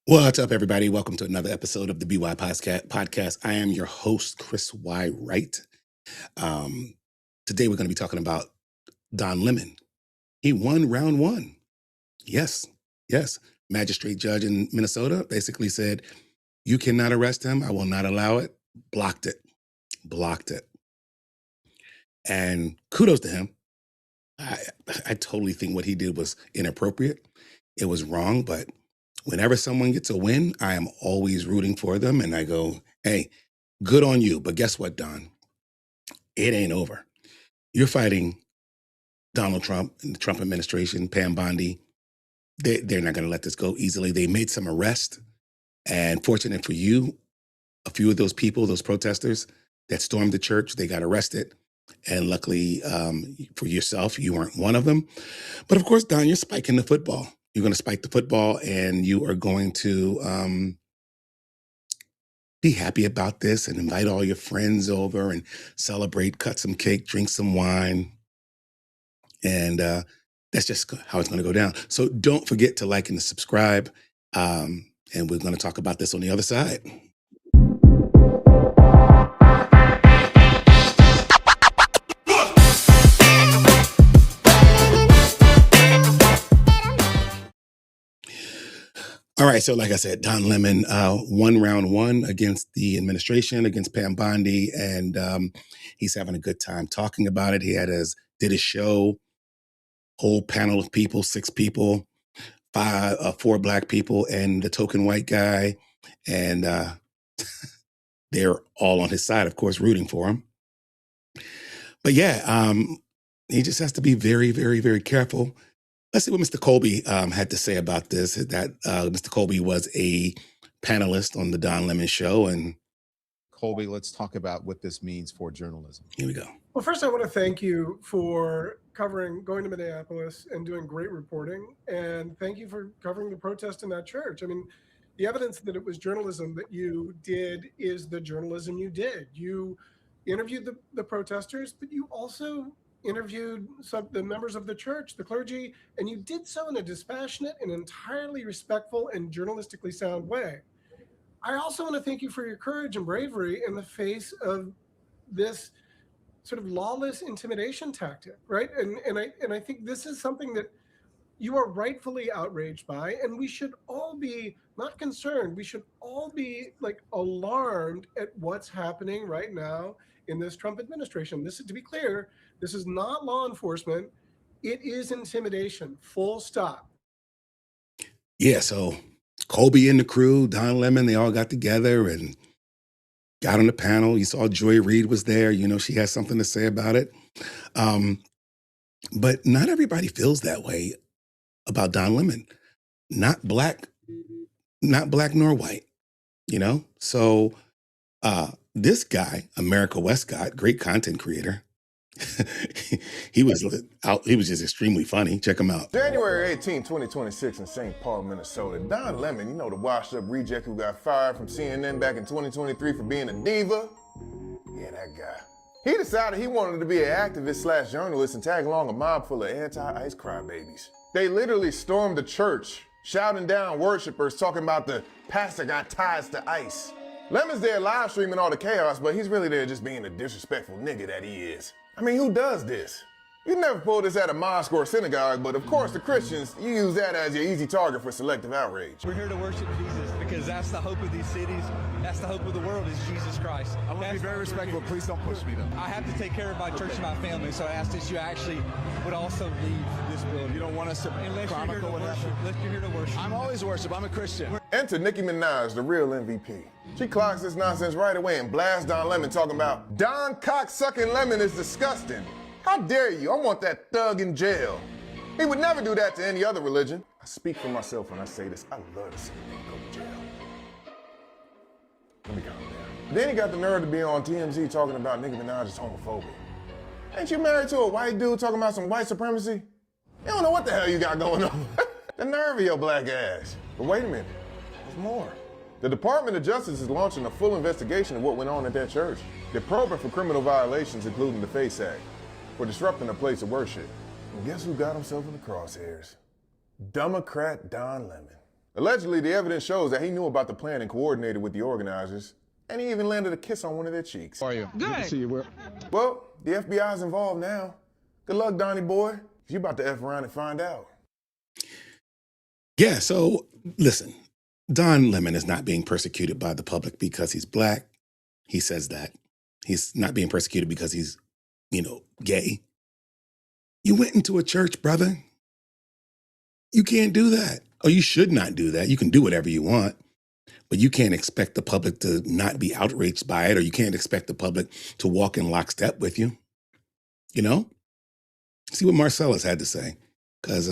What's up, everybody? Welcome to another episode of the BY Podcast. I am your host, Chris Y. Wright. Um, Today, we're going to be talking about Don Lemon. He won round one. Yes, yes. Magistrate judge in Minnesota basically said, "You cannot arrest him. I will not allow it." Blocked it. Blocked it. And kudos to him. I, I totally think what he did was inappropriate. It was wrong, but whenever someone gets a win, I am always rooting for them. And I go, hey, good on you. But guess what, Don? It ain't over. You're fighting Donald Trump and the Trump administration, Pam Bondi. They're not going to let this go easily. They made some arrests. And fortunate for you, a few of those people, those protesters that stormed the church, they got arrested. And luckily for yourself, you weren't one of them. But of course, Don, you're spiking the football. You're going to spike the football and you are going to be happy about this and invite all your friends over and celebrate, cut some cake, drink some wine. And that's just how it's going to go down. So don't forget to like and to subscribe. And we're going to talk about this on the other side. All right, so like I said, Don Lemon won round one against the administration, against Pam Bondi, and he's having a good time talking about it. He did a show, whole panel of people, 6 people, 4 Black people, and the token white guy, and they're all on his side, of course, rooting for him. But yeah, he just has to be very, very, very careful. Let's see what Mr. Colby had to say about this. That Mr. Colby was a panelist on the Don Lemon show. And Colby, let's talk about what this means for journalism. Here we go. Well, first, I want to thank you for going to Minneapolis and doing great reporting. And thank you for covering the protest in that church. I mean, the evidence that it was journalism that you did is the journalism you did. You interviewed the protesters, but you also interviewed the members of the church, the clergy, and you did so in a dispassionate and entirely respectful and journalistically sound way. I also want to thank you for your courage and bravery in the face of this sort of lawless intimidation tactic, right? And I think this is something that you are rightfully outraged by, and we should all be not concerned. We should all be like alarmed at what's happening right now in this Trump administration. This is, to be clear, this is not law enforcement. It is intimidation, full stop. Yeah, so Colby and the crew, Don Lemon, they all got together and got on the panel. You saw Joy Reid was there. You know, she has something to say about it. But not everybody feels that way about Don Lemon. Not black nor white, you know? So this guy, America Westcott, great content creator, he was just extremely funny. Check him out. January 18, 2026 in St. Paul, Minnesota. Don Lemon, you know, the washed up reject who got fired from CNN back in 2023 for being a diva? Yeah, that guy. He decided he wanted to be an activist / journalist and tag along a mob full of anti-ICE crybabies. They literally stormed the church, shouting down worshipers, talking about the pastor got ties to ICE. Lemon's there live streaming all the chaos, but he's really there just being the disrespectful nigga that he is. I mean, who does this? You never pull this at a mosque or a synagogue, but of course the Christians, you use that as your easy target for selective outrage. We're here to worship Jesus because that's the hope of these cities. That's the hope of the world is Jesus Christ. I want to be very respectful. Please don't push me, though. I have to take care of my church and my family, so I ask that you actually would also leave this building. You don't want us to chronicle what happened? Unless you're here to worship. I'm always worship. I'm a Christian. Enter Nicki Minaj, the real MVP. She clocks this nonsense right away and blasts Don Lemon talking about Don cock-sucking Lemon is disgusting. How dare you? I want that thug in jail. He would never do that to any other religion. I speak for myself when I say this. I love to see him go to jail. Let me calm down. Then he got the nerve to be on TMZ talking about Nicki Minaj is homophobic. Ain't you married to a white dude talking about some white supremacy? You don't know what the hell you got going on. The nerve of your black ass. But wait a minute, there's more. The Department of Justice is launching a full investigation of what went on at that church. They're probing for criminal violations, including the FACE Act, for disrupting a place of worship. And guess who got himself in the crosshairs? Democrat Don Lemon. Allegedly, the evidence shows that he knew about the plan and coordinated with the organizers, and he even landed a kiss on one of their cheeks. How are you? Good to see you. Well, the FBI's involved now. Good luck, Donnie boy. You about to F around and find out. Yeah, so listen, Don Lemon is not being persecuted by the public because he's black. He says that. He's not being persecuted because he's, gay. You went into a church, brother. You can't do that. Or you should not do that. You can do whatever you want, but you can't expect the public to not be outraged by it, or you can't expect the public to walk in lockstep with you. See what Marcellus had to say, because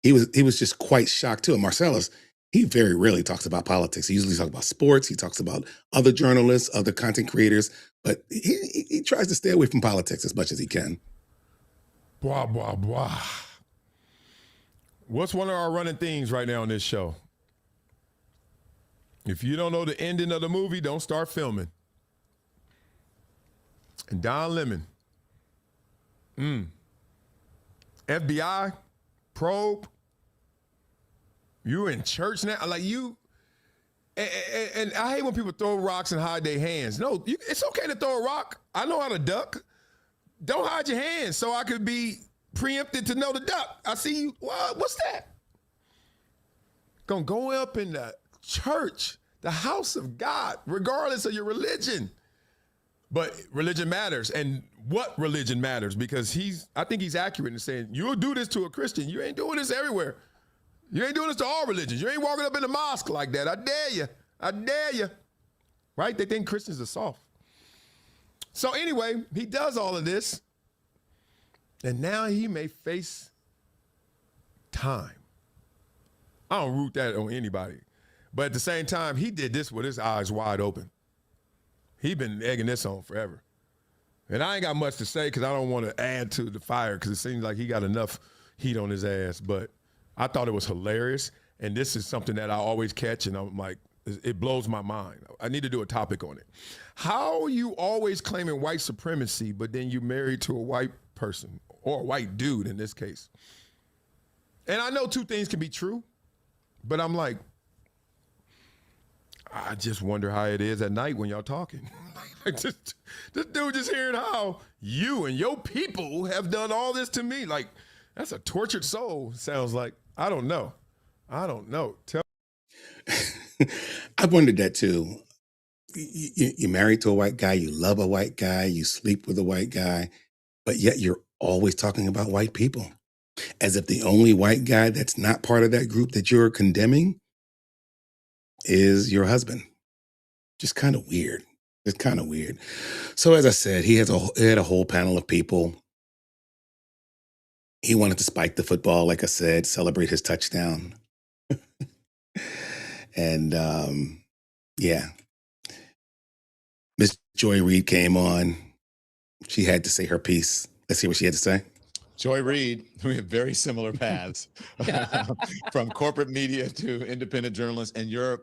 he was just quite shocked too. And Marcellus, he very rarely talks about politics. He usually talks about sports. He talks about other journalists, other content creators, but he tries to stay away from politics as much as he can. Blah, blah, blah. What's one of our running themes right now on this show? If you don't know the ending of the movie, don't start filming. And Don Lemon. FBI, probe. You in church now? Like you, and I hate when people throw rocks and hide their hands. No, it's okay to throw a rock. I know how to duck. Don't hide your hands so I could be preempted to know the duck. I see you. What's that? Gonna go up in the church, the house of God, regardless of your religion. But religion matters, and what religion matters, because I think he's accurate in saying, you'll do this to a Christian. You ain't doing this everywhere. You ain't doing this to all religions. You ain't walking up in the mosque like that. I dare you. I dare you. Right? They think Christians are soft. So anyway, he does all of this, and now he may face time. I don't root that on anybody. But at the same time, he did this with his eyes wide open. He been egging this on forever. And I ain't got much to say because I don't want to add to the fire because it seems like he got enough heat on his ass. But I thought it was hilarious. And this is something that I always catch, and I'm like, it blows my mind. I need to do a topic on it. How are you always claiming white supremacy, but then you married to a white person, or a white dude in this case? And I know two things can be true, but I'm like, I just wonder how it is at night when y'all talking. This dude just hearing how you and your people have done all this to me. Like, that's a tortured soul, sounds like. I don't know. Tell I wondered that too. You're married to a white guy, you love a white guy, you sleep with a white guy, but yet you're always talking about white people. As if the only white guy that's not part of that group that you're condemning is your husband. Just kind of weird. It's kind of weird. So as I said, he had a whole panel of people. He wanted to spike the football, like I said, celebrate his touchdown. And yeah, Miss Joy Reid came on. She had to say her piece. Let's hear what she had to say. Joy Reid, we have very similar paths from corporate media to independent journalists, and you're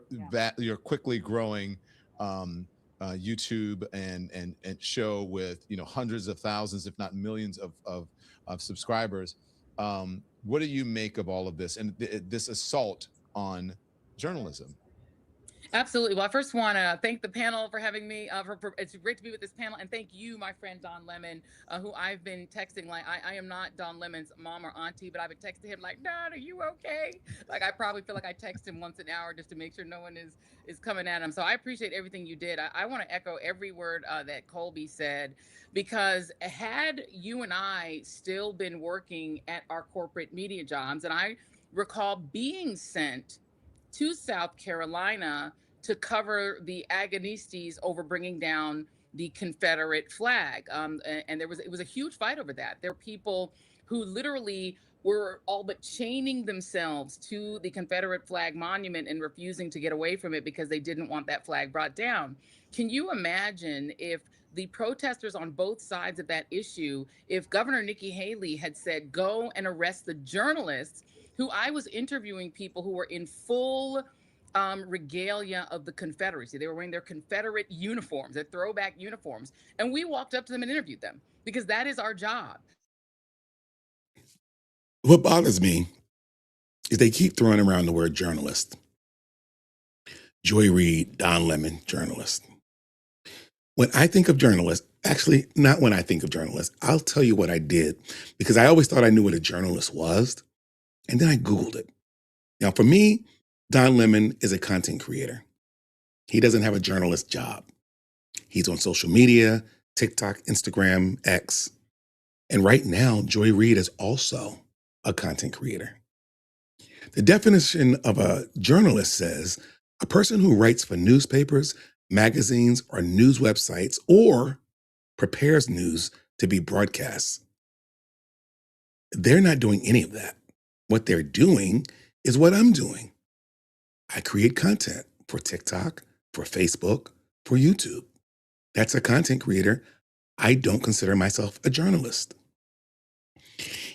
quickly growing YouTube and show with hundreds of thousands, if not millions of subscribers. What do you make of all of this and this assault on journalism? Absolutely. Well, I first want to thank the panel for having me. It's great to be with this panel. And thank you, my friend Don Lemon, who I've been texting. Like, I am not Don Lemon's mom or auntie, but I've been texting him like, Don, are you okay? Like, I probably feel like I text him once an hour just to make sure no one is coming at him. So I appreciate everything you did. I want to echo every word that Colby said, because had you and I still been working at our corporate media jobs, and I recall being sent to South Carolina to cover the Agonistes over bringing down the Confederate flag. And it was a huge fight over that. There were people who literally were all but chaining themselves to the Confederate flag monument and refusing to get away from it because they didn't want that flag brought down. Can you imagine if the protesters on both sides of that issue, if Governor Nikki Haley had said, go and arrest the journalists, who I was interviewing, people who were in full regalia of the Confederacy. They were wearing their Confederate uniforms, their throwback uniforms. And we walked up to them and interviewed them because that is our job. What bothers me is they keep throwing around the word journalist. Joy Reid, Don Lemon, journalist. When I think of journalists, actually, not when I think of journalists, I'll tell you what I did because I always thought I knew what a journalist was. And then I Googled it. Now, for me, Don Lemon is a content creator. He doesn't have a journalist job. He's on social media, TikTok, Instagram, X. And right now, Joy Reid is also a content creator. The definition of a journalist says a person who writes for newspapers, magazines, or news websites, or prepares news to be broadcast. They're not doing any of that. What they're doing is what I'm doing. I create content for TikTok, for Facebook, for YouTube. That's a content creator. I don't consider myself a journalist.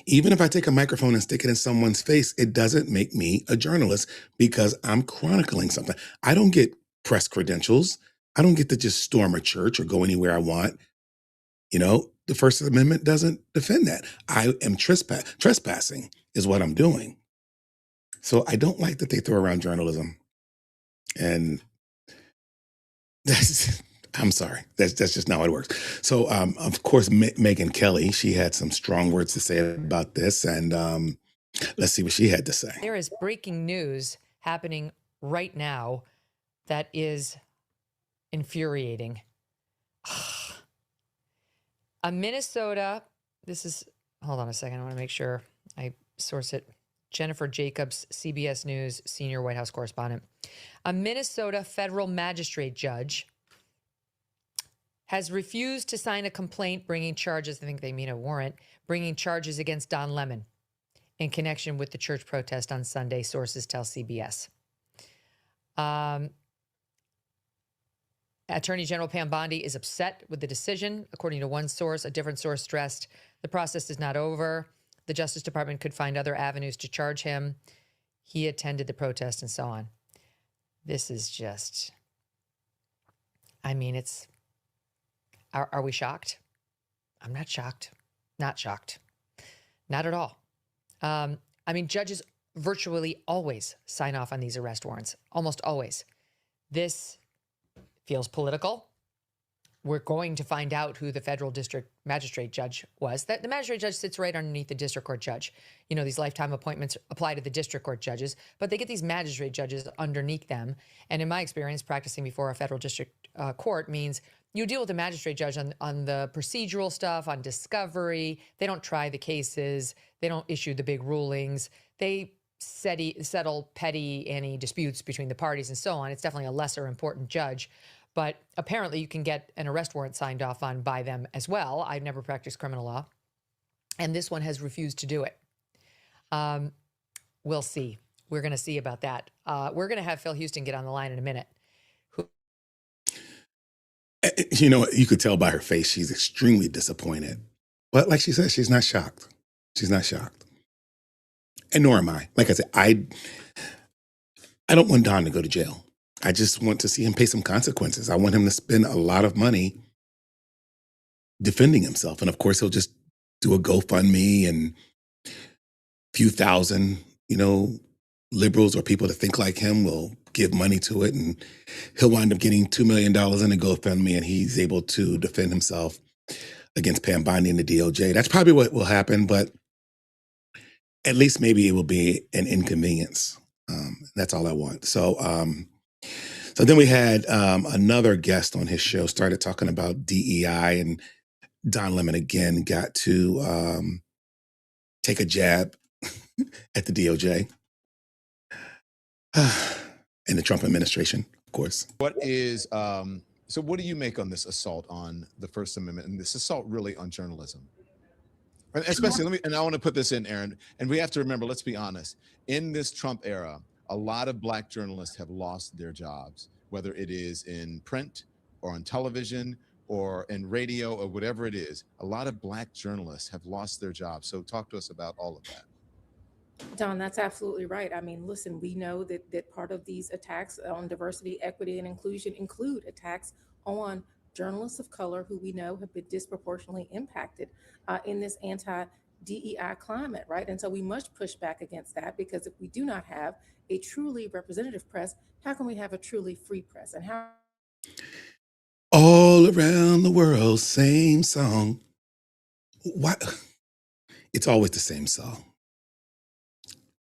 Even if I take a microphone and stick it in someone's face, it doesn't make me a journalist because I'm chronicling something. I don't get press credentials. I don't get to just storm a church or go anywhere I want. You know, the First Amendment doesn't defend that. I am trespassing is what I'm doing. So I don't like that they throw around journalism. And I'm sorry, that's just not how it works. So, of course, Megyn Kelly, she had some strong words to say about this, and let's see what she had to say. There is breaking news happening right now that is infuriating. A Minnesota, hold on a second, I want to make sure I source it. Jennifer Jacobs, CBS News, senior White House correspondent. A Minnesota federal magistrate judge has refused to sign a complaint bringing charges, I think they mean a warrant, bringing charges against Don Lemon in connection with the church protest on Sunday, sources tell CBS. Attorney General Pam Bondi is upset with the decision. According to one source, a different source stressed the process is not over. The Justice Department could find other avenues to charge him. He attended the protest and so on. This is just, I mean, are we shocked? I'm not shocked. Not shocked. Not at all. I mean, judges virtually always sign off on these arrest warrants. Almost always. This feels political. We're going to find out who the federal district magistrate judge was. The magistrate judge sits right underneath the district court judge. You know, these lifetime appointments apply to the district court judges, but they get these magistrate judges underneath them. And in my experience, practicing before a federal district court means you deal with the magistrate judge on the procedural stuff, on discovery. They don't try the cases. They don't issue the big rulings. They settle petty any disputes between the parties and so on. It's definitely a lesser important judge. But apparently you can get an arrest warrant signed off on by them as well. I've never practiced criminal law. And this one has refused to do it. We'll see. We're going to see about that. We're going to have Phil Houston get on the line in a minute. You know, you could tell by her face, she's extremely disappointed. But like she said, she's not shocked. She's not shocked. And nor am I. Like I said, I don't want Don to go to jail. I just want to see him pay some consequences. I want him to spend a lot of money defending himself. And of course, he'll just do a GoFundMe and a few thousand, you know, liberals or people that think like him will give money to it. And he'll wind up getting $2 million in a GoFundMe and he's able to defend himself against Pam Bondi and the DOJ. That's probably what will happen, but at least maybe it will be an inconvenience. That's all I want. So then we had another guest on his show started talking about DEI, and Don Lemon again got to take a jab at the DOJ and the Trump administration, of course. What is so? What do you make on this assault on the First Amendment and this assault really on journalism? And especially, I want to put this in, Aaron, and we have to remember, let's be honest, in this Trump era, a lot of Black journalists have lost their jobs, whether it is in print or on television or in radio or whatever it is. A lot of Black journalists have lost their jobs. So talk to us about all of that. Don, that's absolutely right. I mean, listen, we know that part of these attacks on diversity, equity, and inclusion include attacks on journalists of color who we know have been disproportionately impacted in this DEI climate, right? And so we must push back against that, because if we do not have a truly representative press, how can we have a truly free press? And how All around the world, same song. What? It's always the same song.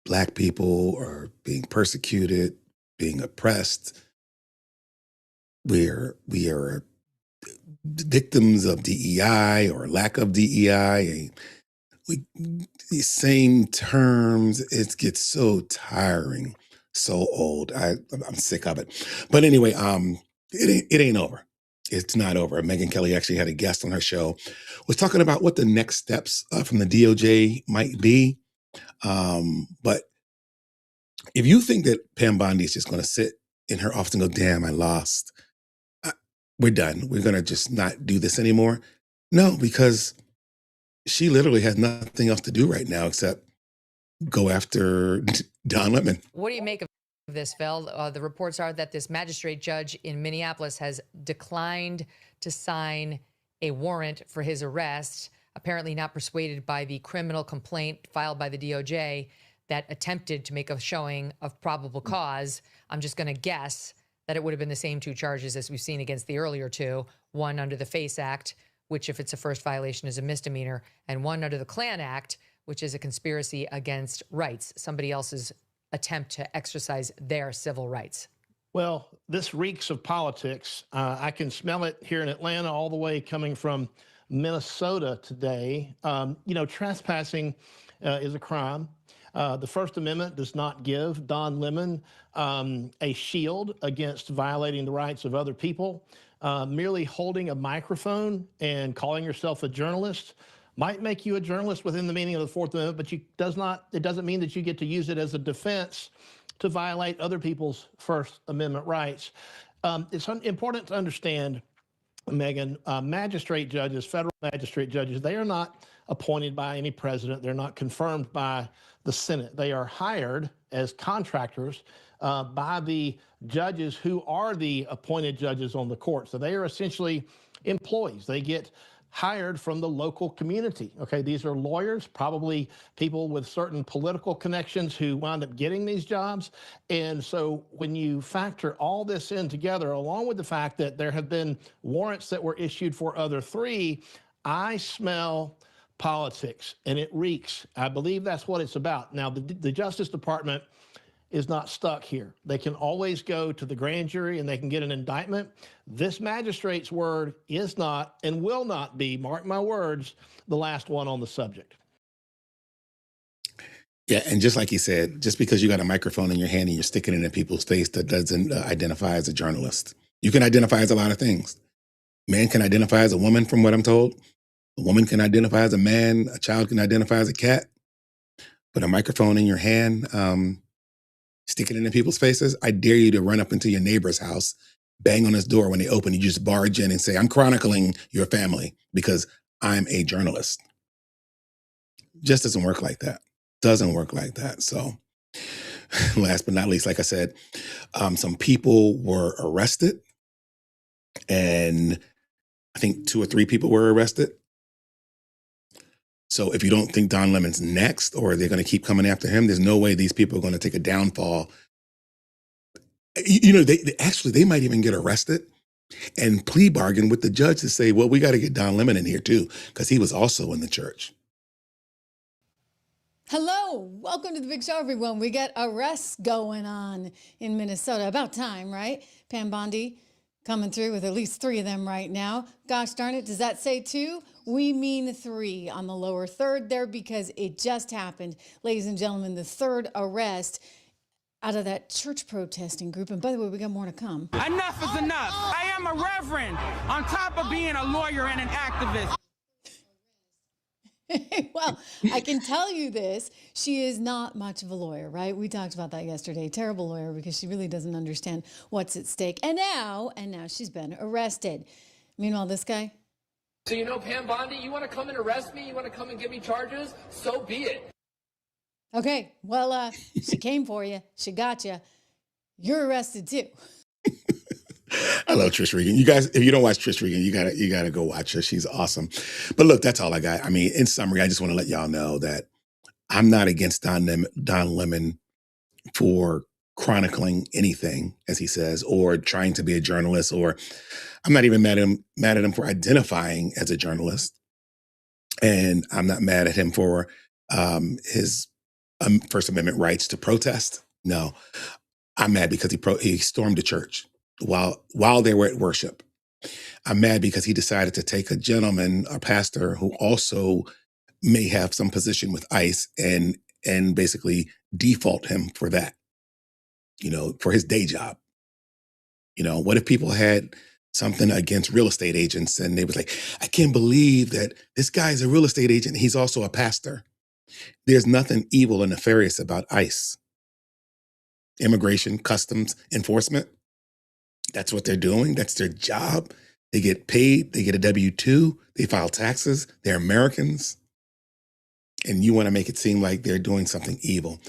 Black people are being persecuted, being oppressed. We are victims of DEI or lack of DEI. These same terms, it gets so tiring, so old. I'm sick of it. But anyway, it ain't over. It's not over. Megyn Kelly actually had a guest on her show, was talking about what the next steps from the DOJ might be. But if you think that Pam Bondi is just going to sit in her office and go, damn, I lost, we're done, we're going to just not do this anymore. No, because she literally has nothing else to do right now except go after Don Lemon. What do you make of this, Phil? The reports are that this magistrate judge in Minneapolis has declined to sign a warrant for his arrest, apparently not persuaded by the criminal complaint filed by the DOJ that attempted to make a showing of probable cause. I'm just going to guess that it would have been the same two charges as we've seen against the earlier two, one under the FACE Act, which if it's a first violation is a misdemeanor, and one under the Klan Act, which is a conspiracy against rights, somebody else's attempt to exercise their civil rights. Well, this reeks of politics. I can smell it here in Atlanta all the way coming from Minnesota today. Trespassing is a crime. The First Amendment does not give Don Lemon a shield against violating the rights of other people. Merely holding a microphone and calling yourself a journalist might make you a journalist within the meaning of the Fourth Amendment, but it doesn't mean that you get to use it as a defense to violate other people's First Amendment rights. It's important to understand, Megyn, magistrate judges, federal magistrate judges, they are not appointed by any president. They're not confirmed by the Senate. They are hired as contractors by the judges who are the appointed judges on the court. So they are essentially employees. They get hired from the local community. Okay, these are lawyers, probably people with certain political connections who wind up getting these jobs. And so when you factor all this in together, along with the fact that there have been warrants that were issued for other three, I smell politics, and it reeks. I believe that's what it's about. Now, the Justice Department is not stuck here. They can always go to the grand jury and they can get an indictment. This magistrate's word is not and will not be, mark my words, the last one on the subject. Yeah, and just like he said, just because you got a microphone in your hand and you're sticking it in people's face, that doesn't identify as a journalist. You can identify as a lot of things. Man can identify as a woman, from what I'm told. A woman can identify as a man. A child can identify as a cat. But a microphone in your hand, sticking it in people's faces, I dare you to run up into your neighbor's house, bang on his door when they open, you just barge in and say, I'm chronicling your family because I'm a journalist. Just doesn't work like that. Doesn't work like that. So last but not least, like I said, some people were arrested, and I think 2 or 3 people were arrested. So if you don't think Don Lemon's next, or they're going to keep coming after him, there's no way these people are going to take a downfall. They might even get arrested and plea bargain with the judge to say, well, we got to get Don Lemon in here too, because he was also in the church. Hello, welcome to the big show, everyone. We got arrests going on in Minnesota. About time, right? Pam Bondi coming through with at least 3 of them right now. Gosh darn it, does that say 2? We mean 3 on the lower third there, because it just happened. Ladies and gentlemen, the 3rd arrest out of that church protesting group. And by the way, we got more to come. Enough is enough. I am a reverend on top of being a lawyer and an activist. Well, I can tell you this, she is not much of a lawyer, right? We talked about that yesterday. Terrible lawyer, because she really doesn't understand what's at stake. And now she's been arrested. Meanwhile, this guy. So Pam Bondi, you want to come and arrest me? You want to come and give me charges? So be it. Okay, well, she came for you. She got you. You're arrested too. I love Trish Regan. You guys, if you don't watch Trish Regan, you gotta go watch her. She's awesome. But look, that's all I got. I mean, in summary, I just want to let y'all know that I'm not against Don Lemon for chronicling anything, as he says, or trying to be a journalist, or I'm not even mad at him for identifying as a journalist. And I'm not mad at him for his First Amendment rights to protest. No, I'm mad because he stormed the church while they were at worship. I'm mad because he decided to take a gentleman, a pastor, who also may have some position with ICE and basically default him for that, for his day job. What if people had something against real estate agents and they was like, I can't believe that this guy is a real estate agent. He's also a pastor. There's nothing evil and nefarious about ICE. Immigration, customs, enforcement. That's what they're doing. That's their job. They get paid. They get a W-2. They file taxes. They're Americans. And you want to make it seem like they're doing something evil.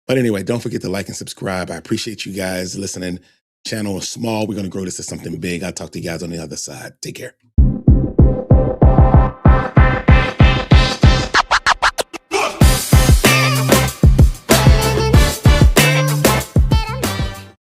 But anyway, don't forget to like and subscribe. I appreciate you guys listening. Channel is small. We're going to grow this to something big. I'll talk to you guys on the other side. Take care.